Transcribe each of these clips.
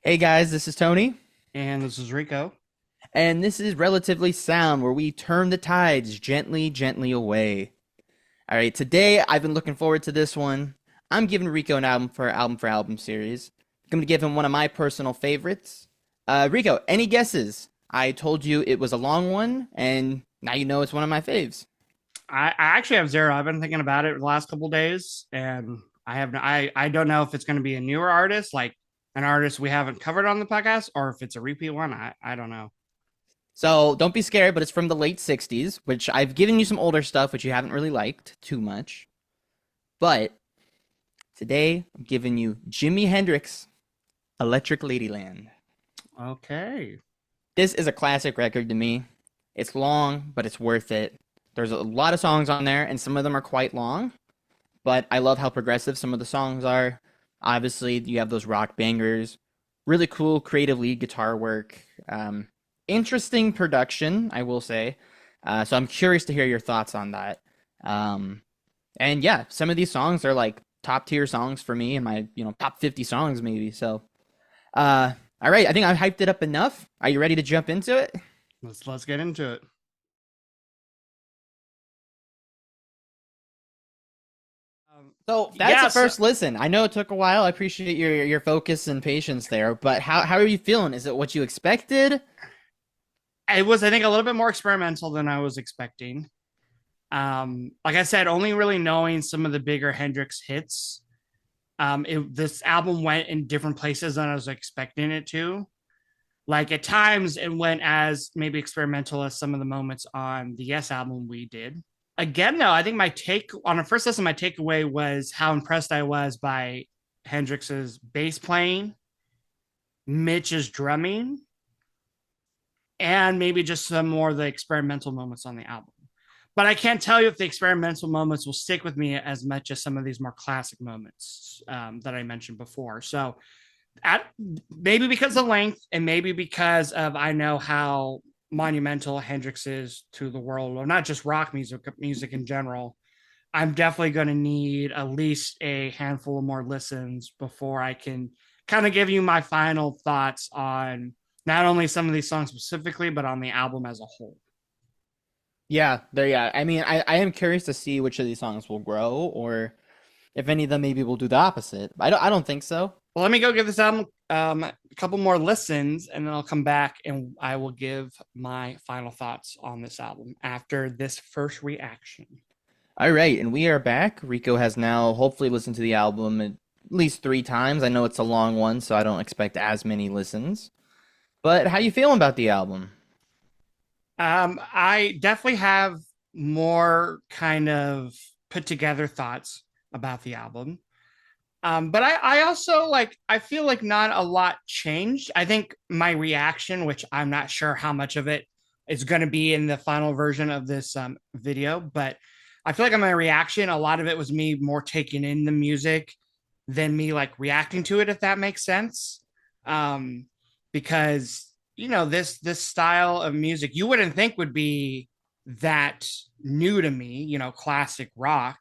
Hey guys, this is Tony, And this is Rico. and this is Relatively Sound, where we turn the tides gently, gently away. All right, today I've been looking forward to this one. I'm giving Rico an album for album series. I'm going to give him one of my personal favorites. Rico, any guesses? I told you it was a long one, and now you know it's one of my faves. I actually have zero. I've been thinking about it the last couple of days, and I don't know if it's going to be a newer artist, like an artist we haven't covered on the podcast, or if it's a repeat one. I don't know. So don't be scared, but it's from the late 60s, which I've given you some older stuff, which you haven't really liked too much. But today I'm giving you Jimi Hendrix Electric Ladyland. Okay. This is a classic record to me. It's long, but it's worth it. There's a lot of songs on there, and some of them are quite long, but I love how progressive some of the songs are. Obviously, you have those rock bangers, really cool creative lead guitar work, interesting production, I will say. So I'm curious to hear your thoughts on that. Um, and yeah, some of these songs are like top tier songs for me in my top 50 songs maybe. So all right, I think I've hyped it up enough. Are you ready to jump into it? Let's get into it. So that's a Yes, first listen. I know it took a while. I appreciate your focus and patience there, but how are you feeling? Is it what you expected? it was I think a little bit more experimental than I was expecting. Like I said, only really knowing some of the bigger Hendrix hits. This album went in different places than I was expecting it to. Like at times it went as maybe experimental as some of the moments on the Yes album we did. Again, though, I think my take on the first listen, my takeaway was how impressed I was by Hendrix's bass playing, Mitch's drumming, and maybe just some more of the experimental moments on the album. But I can't tell you if the experimental moments will stick with me as much as some of these more classic moments that I mentioned before. So at maybe because of length and maybe because of I know how monumental Hendrix is to the world, or not just rock music, music in general. I'm definitely going to need at least a handful of more listens before I can kind of give you my final thoughts on not only some of these songs specifically, but on the album as a whole. Yeah, there. Yeah, I mean, I am curious to see which of these songs will grow, or if any of them maybe will do the opposite. I don't think so. Well, let me go give this album a couple more listens, and then I'll come back and I will give my final thoughts on this album after this first reaction. All right, and we are back. Rico has now hopefully listened to the album at least 3 times. I know it's a long one, so I don't expect as many listens. But how you feeling about the album? I definitely have more kind of put together thoughts about the album. But I also like I feel like not a lot changed. I think my reaction, which I'm not sure how much of it is going to be in the final version of this video, but I feel like in my reaction, a lot of it was me more taking in the music than me like reacting to it, if that makes sense. Um, because this style of music you wouldn't think would be that new to me, classic rock,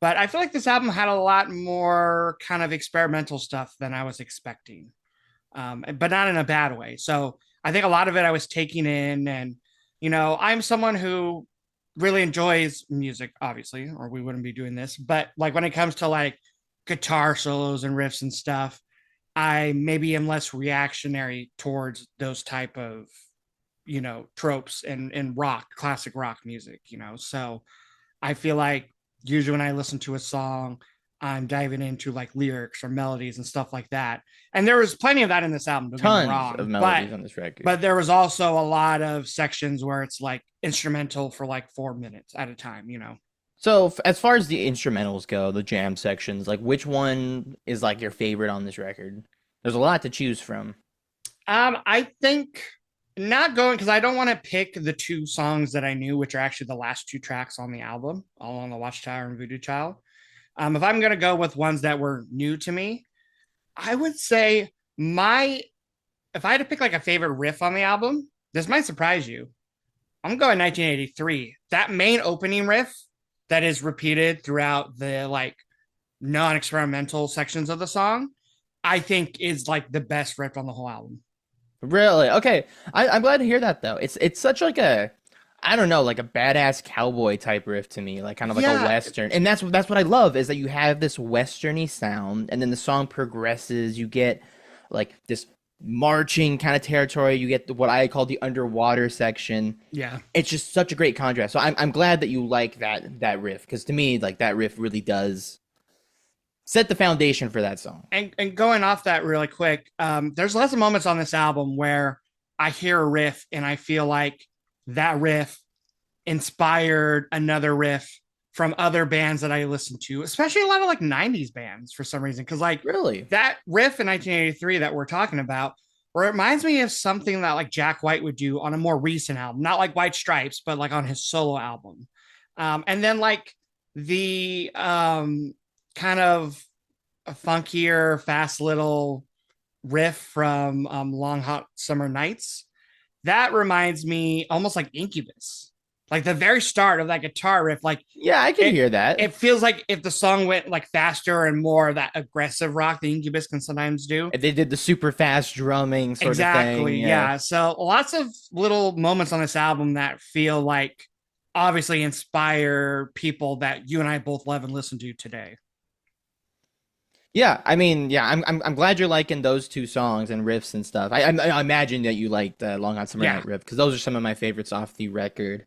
but I feel like this album had a lot more kind of experimental stuff than I was expecting, but not in a bad way. So I think a lot of it I was taking in, and I'm someone who really enjoys music, obviously, or we wouldn't be doing this. But like when it comes to like guitar solos and riffs and stuff, I maybe am less reactionary towards those type of tropes and rock, classic rock music. So I feel like usually when I listen to a song, I'm diving into like lyrics or melodies and stuff like that. And there was plenty of that in this album, don't get me Tons of wrong. But melodies on this record. but there was also a lot of sections where it's like instrumental for like 4 minutes at a time. So, as far as the instrumentals go, the jam sections, like which one is like your favorite on this record? There's a lot to choose from. I think not going because I don't want to pick the two songs that I knew, which are actually the last two tracks on the album, Along the Watchtower and Voodoo Child. If I'm gonna go with ones that were new to me, I would say my if I had to pick like a favorite riff on the album, this might surprise you. I'm going 1983. That main opening riff that is repeated throughout the like non-experimental sections of the song. I think is like the best riff on the whole album. Really? Okay. I'm glad to hear that though. It's such like a I don't know, like a badass cowboy type riff to me, like kind of like a Yeah, western. And that's what I love is that you have this westerny sound and then the song progresses. You get like this marching kind of territory. You get what I call the underwater section. yeah. It's just such a great contrast. So I'm glad that you like that riff because to me like that riff really does set the foundation for that song. And going off that really quick, there's lots of moments on this album where I hear a riff and I feel like that riff inspired another riff from other bands that I listen to, especially a lot of like 90s bands for some reason. Cause like Really? that riff in 1983 that we're talking about, where it reminds me of something that like Jack White would do on a more recent album, not like White Stripes, but like on his solo album. And then like the kind of a funkier, fast little riff from Long Hot Summer Nights. That reminds me almost like Incubus. Like the very start of that guitar riff, like Yeah, I can it hear that. it feels like if the song went like faster and more of that aggressive rock the Incubus can sometimes do. They did the super fast drumming sort of Exactly. thing. Yeah. Yeah. So lots of little moments on this album that feel like obviously inspire people that you and I both love and listen to today. Yeah, I mean, yeah, I'm glad you're liking those two songs and riffs and stuff. I imagine that you liked the Long Hot Summer Yeah. Night riff because those are some of my favorites off the record.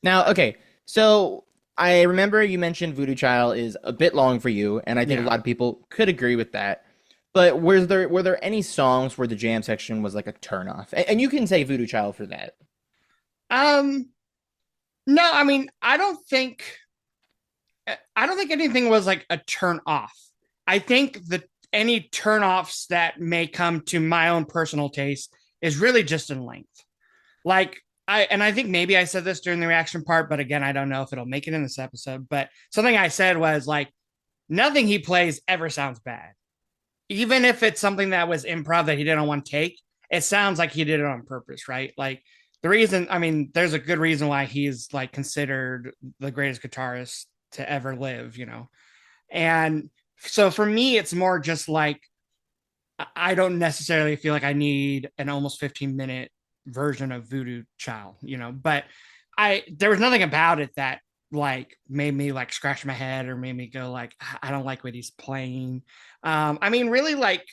Now, okay, so I remember you mentioned Voodoo Child is a bit long for you, and I think a Yeah. lot of people could agree with that. But were there any songs where the jam section was like a turnoff? And you can say Voodoo Child for that. Um, no, I mean, I don't think anything was like a turn off. I think that any turn offs that may come to my own personal taste is really just in length. Like I think maybe I said this during the reaction part, but again, I don't know if it'll make it in this episode. But something I said was like, nothing he plays ever sounds bad. Even if it's something that was improv that he didn't want to take, it sounds like he did it on purpose, right? Like the reason, I mean, there's a good reason why he's like considered the greatest guitarist to ever live, you know? And so for me, it's more just like I don't necessarily feel like I need an almost 15-minute version of Voodoo Child, you know, but I there was nothing about it that like made me like scratch my head or made me go like I don't like what he's playing. I mean, really like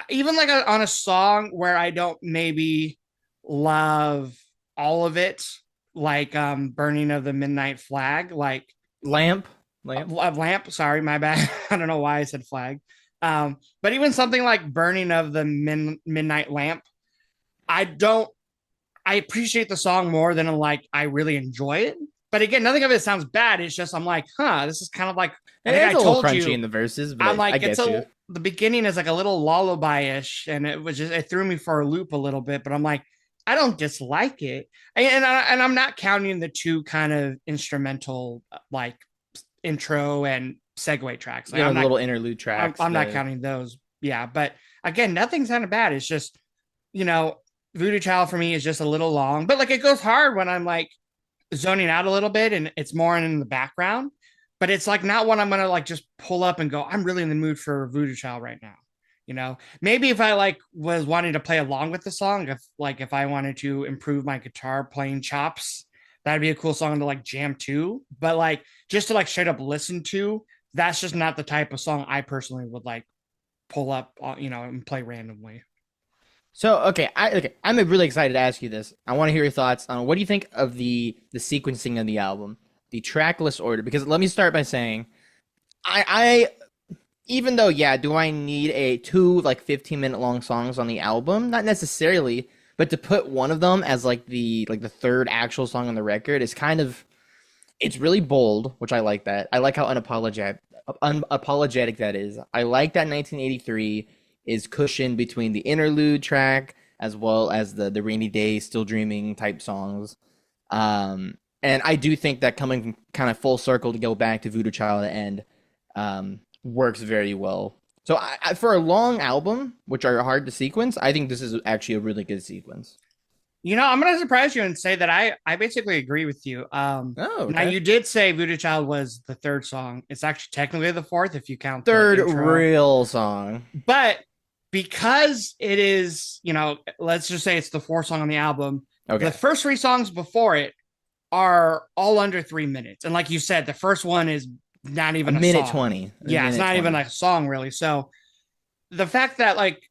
even like on a song where I don't maybe love all of it, like Burning of the Midnight Flag, like Lamp, lamp. lamp. Sorry, my bad. I don't know why I said flag. But even something like Burning of the Midnight Lamp, I don't. I appreciate the song more than like I really enjoy it. But again, nothing of it sounds bad. It's just I'm like, huh, this is kind of like I think I It's a little told crunchy you. in the verses, but I'm I like it's get a you. the beginning is like a little lullaby-ish, and it was just it threw me for a loop a little bit. But I'm like, I don't dislike it, and I'm not counting the two kind of instrumental like intro and segue tracks. Like You know, the little interlude tracks. I'm not The counting those. Yeah, but again, nothing sounded bad. It's just you know, Voodoo Child for me is just a little long, but like it goes hard when I'm like zoning out a little bit and it's more in the background. But it's like not one I'm gonna like just pull up and go. I'm really in the mood for Voodoo Child right now. You know, maybe if I like was wanting to play along with the song, if I wanted to improve my guitar playing chops, that'd be a cool song to like jam to. But like just to like straight up listen to, that's just not the type of song I personally would like pull up, you know, and play randomly. So okay, I'm really excited to ask you this. I want to hear your thoughts on what do you think of the sequencing of the album, the track list order? Because let me start by saying, I even though yeah, do I need a two like 15-minute long songs on the album? Not necessarily, but to put one of them as like the third actual song on the record is kind of it's really bold, which I like that. I like how unapologetic that is. I like that 1983 is cushioned between the interlude track as well as the rainy day, still dreaming type songs. And I do think that coming kind of full circle to go back to Voodoo Child at the end works very well. So for a long album, which are hard to sequence, I think this is actually a really good sequence. I'm going to surprise you and say that I basically agree with you. Oh, Now okay. you did say Voodoo Child was the third song. It's actually technically the fourth if you count the Third intro. real song. But because it is, let's just say it's the fourth song on the album, the Okay. first three songs before it are all under 3 minutes. And like you said, the first one is not A even a minute song. 20. A Yeah, it's minute not even 20. a song really. So the fact that like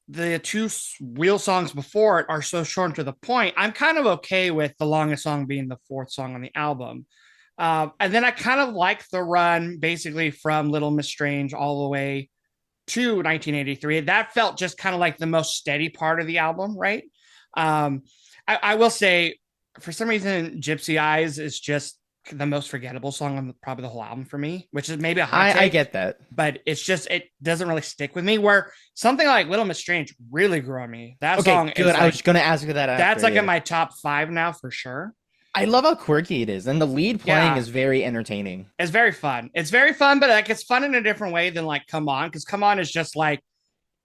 the two real songs before it are so short and to the point, I'm kind of okay with the longest song being the fourth song on the album. And then I kind of like the run basically from Little Miss Strange all the way to 1983. That felt just kind of like the most steady part of the album, right? Um, I will say, for some reason, Gypsy Eyes is just the most forgettable song on probably the whole album for me, which is maybe a hot I take, get that. but it doesn't really stick with me. Where something like Little Miss Strange really grew on me. That Okay, song good. is I was like just gonna ask you that that's after. like in Yeah. my top five now for sure. I love how quirky it is, and the lead playing Yeah, is very entertaining. it's very fun. It's very fun, but like it's fun in a different way than like Come On, because Come On is just like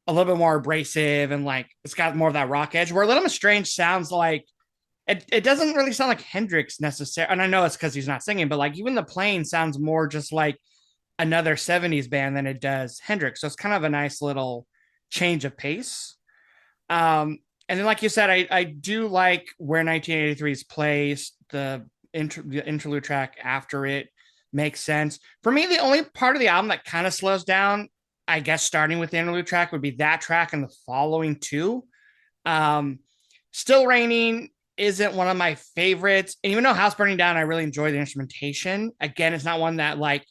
a little bit more abrasive and like it's got more of that rock edge. Where Little Miss Strange sounds like it doesn't really sound like Hendrix necessarily. And I know it's because he's not singing, but like even the playing sounds more just like another 70s band than it does Hendrix. So it's kind of a nice little change of pace. And then, like you said, I do like where 1983 is placed. The interlude track after it makes sense. For me, the only part of the album that kind of slows down, I guess, starting with the interlude track, would be that track and the following two. Um, Still Raining isn't one of my favorites. And even though House Burning Down, I really enjoy the instrumentation. Again, it's not one that like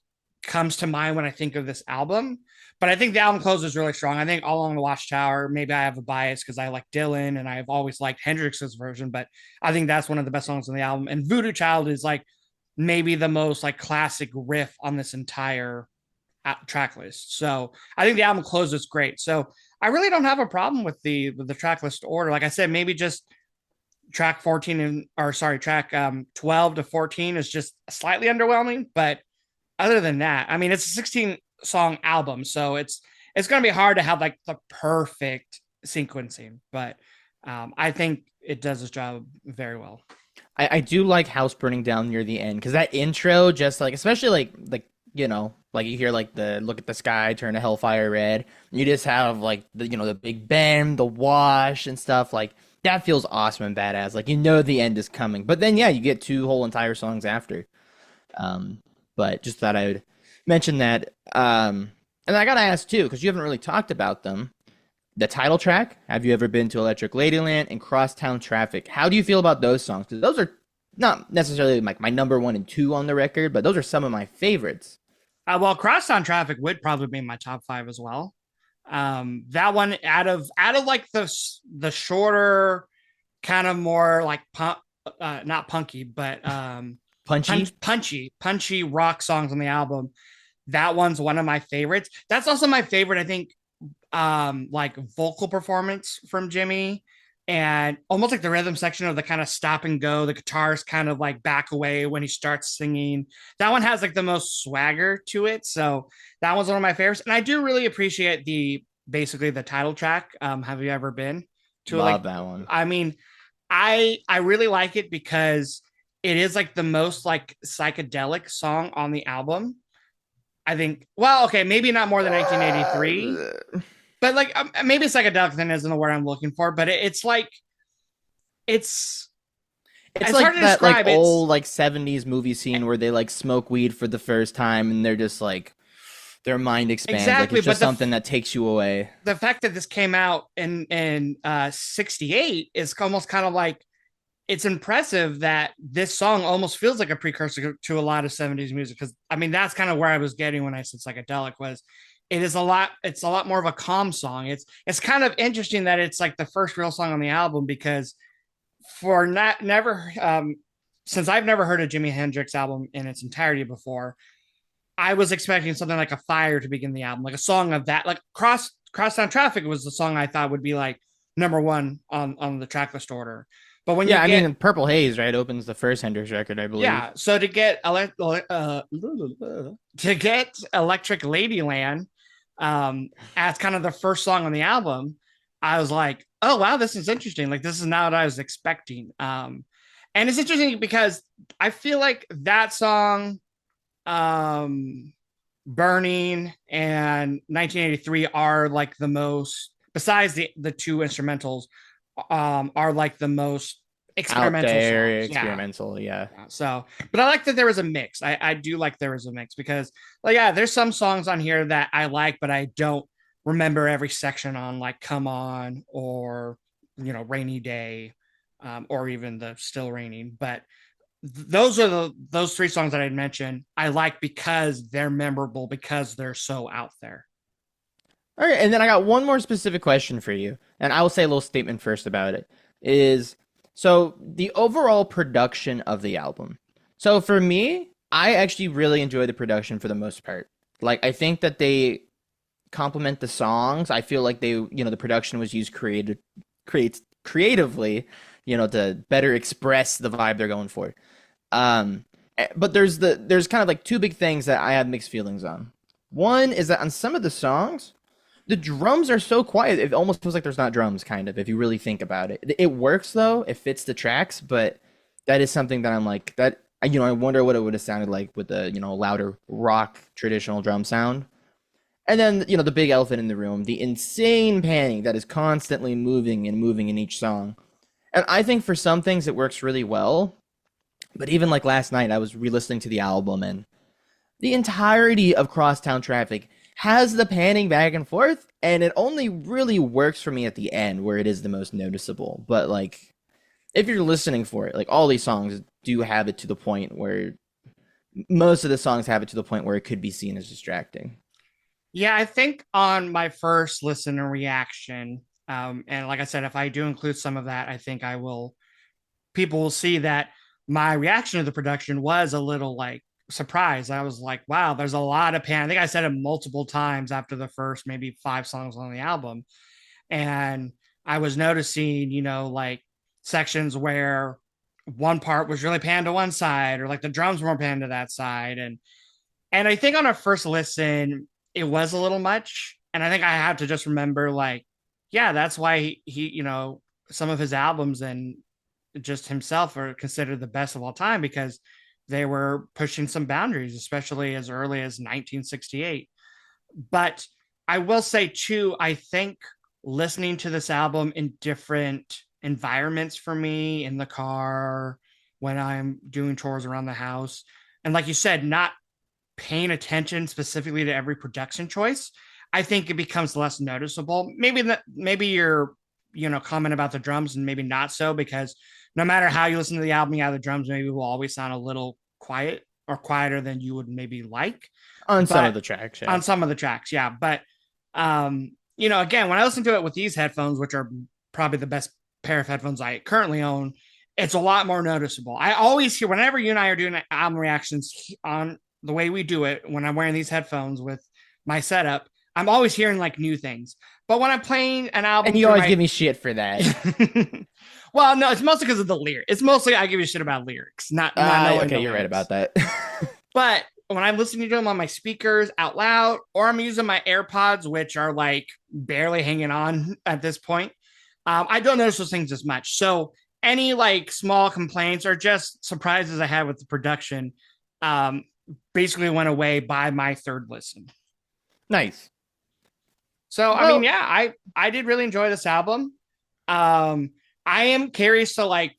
comes to mind when I think of this album. But I think the album closes really strong. I think All Along the Watchtower, maybe I have a bias because I like Dylan and I've always liked Hendrix's version, but I think that's one of the best songs on the album. And Voodoo Child is like maybe the most like classic riff on this entire track list. So I think the album closes great. So I really don't have a problem with the track list order. Like I said, maybe just track 14 and or sorry, track 12 to 14 is just slightly underwhelming. But other than that, I mean, it's a 16 song album, so it's going to be hard to have like the perfect sequencing. But I think it does its job very well. I do like House Burning Down near the end because that intro, just like, especially like like you hear like the look at the sky turn to hellfire red. You just have like the big bend, the wash and stuff like that feels awesome and badass. Like the end is coming, but then yeah, you get two whole entire songs after. Um, but just thought I would mention that. And I gotta ask too because you haven't really talked about them. The title track, Have You Ever Been to Electric Ladyland, and Crosstown Traffic. How do you feel about those songs? Because those are not necessarily like my number one and two on the record, but those are some of my favorites. Well, Crosstown Traffic would probably be my top five as well. That one out of like the shorter, kind of more like not punky, but Punchy? punchy rock songs on the album. That one's one of my favorites. That's also my favorite, I think, like vocal performance from Jimmy, and almost like the rhythm section of the kind of stop and go, the guitars kind of like back away when he starts singing. That one has like the most swagger to it. So that one's one of my favorites. And I do really appreciate the basically the title track. Have you ever been to Love like that one. I mean, I really like it because it is like the most like psychedelic song on the album. I think, well, okay, maybe not more than 1983, but like maybe psychedelic then isn't the word I'm looking for, but it's like it's It's it's hard like to that like describe. It's old like 70s movie scene where they like smoke weed for the first time and they're just like their mind expands. Like exactly, it's but just something that takes you away. the fact that this came out in 68 is almost kind of like it's impressive that this song almost feels like a precursor to a lot of 70s music, because I mean that's kind of where I was getting when I said psychedelic was it's a lot more of a calm song. It's kind of interesting that it's like the first real song on the album, because for not never since I've never heard a Jimi Hendrix album in its entirety before, I was expecting something like a Fire to begin the album, like a song of that, like Crosstown Traffic was the song I thought would be like number one on the track list order. But when you Yeah, I get mean Purple Haze, right, opens the first Hendrix record, I believe. yeah, so to get Electric Ladyland as kind of the first song on the album, I was like, oh wow, this is interesting. Like this is not what I was expecting. And it's interesting because I feel like that song, um, Burning and 1983 are like the most, besides the two instrumentals, are like the most Out experimental there, songs. Yeah. experimental, yeah. So, but I like that there was a mix. I do like there was a mix because, like, yeah, there's some songs on here that I like, but I don't remember every section on, like "Come On" or "Rainy Day," or even the "Still Raining." But those are those three songs that I mentioned. I like because they're memorable because they're so out there. All right, and then I got one more specific question for you, and I will say a little statement first about it. Is so the overall production of the album. So for me, I actually really enjoy the production for the most part. Like I think that they complement the songs. I feel like the production was used creatively, to better express the vibe they're going for. But there's kind of like two big things that I have mixed feelings on. One is that on some of the songs, the drums are so quiet, it almost feels like there's not drums, kind of, if you really think about it. It works though, it fits the tracks, but that is something that I'm like, I wonder what it would have sounded like with the, louder rock traditional drum sound. And then, the big elephant in the room, the insane panning that is constantly moving and moving in each song. And I think for some things it works really well. But even like last night, I was re listening to the album, and the entirety of Crosstown Traffic has the panning back and forth, and it only really works for me at the end where it is the most noticeable. But like, if you're listening for it, like all these songs do have it to the point where most of the songs have it to the point where it could be seen as distracting. Yeah, I think on my first listen and reaction, and like I said, if I do include some of that, I think I will. People will see that my reaction to the production was a little like surprised. I was like, wow, there's a lot of pan. I think I said it multiple times after the first maybe 5 songs on the album. And I was noticing, like sections where one part was really panned to one side, or like the drums were panned to that side. And I think on a first listen, it was a little much. And I think I have to just remember, like, yeah, that's why some of his albums and just himself are considered the best of all time because they were pushing some boundaries, especially as early as 1968. But I will say, too, I think listening to this album in different environments for me in the car, when I'm doing chores around the house, and like you said, not paying attention specifically to every production choice, I think it becomes less noticeable. Maybe your comment about the drums and maybe not so, because no matter how you listen to the album, yeah, the drums maybe will always sound a little quiet or quieter than you would maybe like. On some of But the tracks, yeah. on some of the tracks, yeah. But again, when I listen to it with these headphones, which are probably the best pair of headphones I currently own, it's a lot more noticeable. I always hear whenever you and I are doing album reactions on the way we do it, when I'm wearing these headphones with my setup, I'm always hearing like new things. But when I'm playing an album, And you always give me shit for that. well, no, it's mostly because of the lyric. It's mostly I give you shit about lyrics, not knowing. Okay, you're right about that. But when I'm listening to them on my speakers out loud, or I'm using my AirPods, which are like barely hanging on at this point, I don't notice those things as much. So any like small complaints or just surprises I had with the production, um, basically went away by my third listen. Nice. So I mean, Well, yeah, I did really enjoy this album. Um, I am curious to like,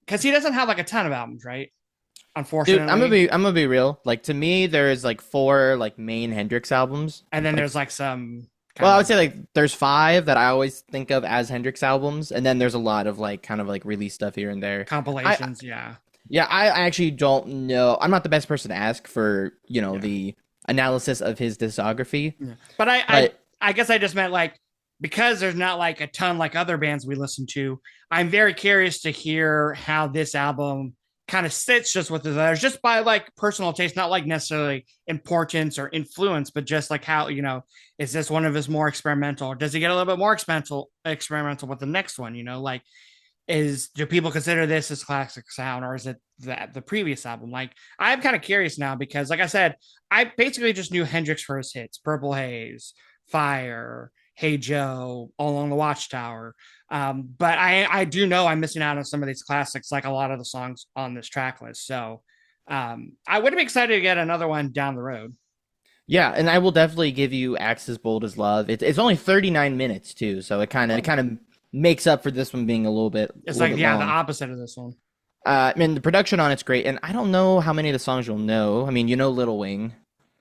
because he doesn't have like a ton of albums, right? dude, Unfortunately. I'm gonna be real. Like to me, there's like four like main Hendrix albums. And then Like, there's like some well, kind I would of say like there's five that I always think of as Hendrix albums, and then there's a lot of like kind of like release stuff here and there. I compilations. Yeah. Yeah, I actually don't know. I'm not the best person to ask for, Yeah. the analysis of his discography. Yeah. But But I guess I just meant like, because there's not like a ton like other bands we listen to, I'm very curious to hear how this album kind of sits just with the others, just by like personal taste, not like necessarily importance or influence, but just like how, is this one of his more experimental, or does he get a little bit more experimental with the next one? Like, do people consider this as classic sound, or is it the previous album? Like, I'm kind of curious now because, like I said, I basically just knew Hendrix for his hits: Purple Haze, Fire, Hey Joe, Along the Watchtower. But I do know I'm missing out on some of these classics, like a lot of the songs on this track list. So I would be excited to get another one down the road. Yeah, and I will definitely give you Axis Bold as Love. It's only 39 minutes too, so it Oh, kind of makes up for this one being a it's little like, bit yeah, the long. opposite of this one. I mean, the production on it's great, and I don't know how many of the songs you'll know. I mean, you know Little Wing.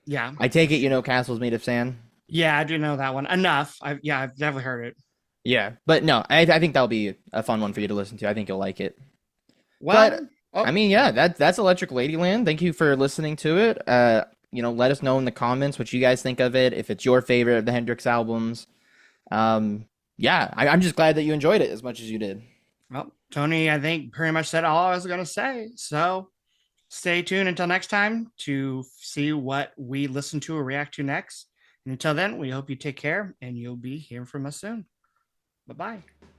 Yeah, I take it you know Castles Made of Sand. yeah, I do know that one enough. I've definitely heard it. Yeah, but no, I think that'll be a fun one for you to listen to. I think you'll like it. But Well, oh, I mean, yeah, that's Electric Ladyland. Thank you for listening to it. Let us know in the comments what you guys think of it. If it's your favorite of the Hendrix albums. Um, yeah, I'm just glad that you enjoyed it as much as you did. well, Tony, I think pretty much said all I was going to say. So stay tuned until next time to see what we listen to or react to next. And until then, we hope you take care and you'll be hearing from us soon. Bye bye.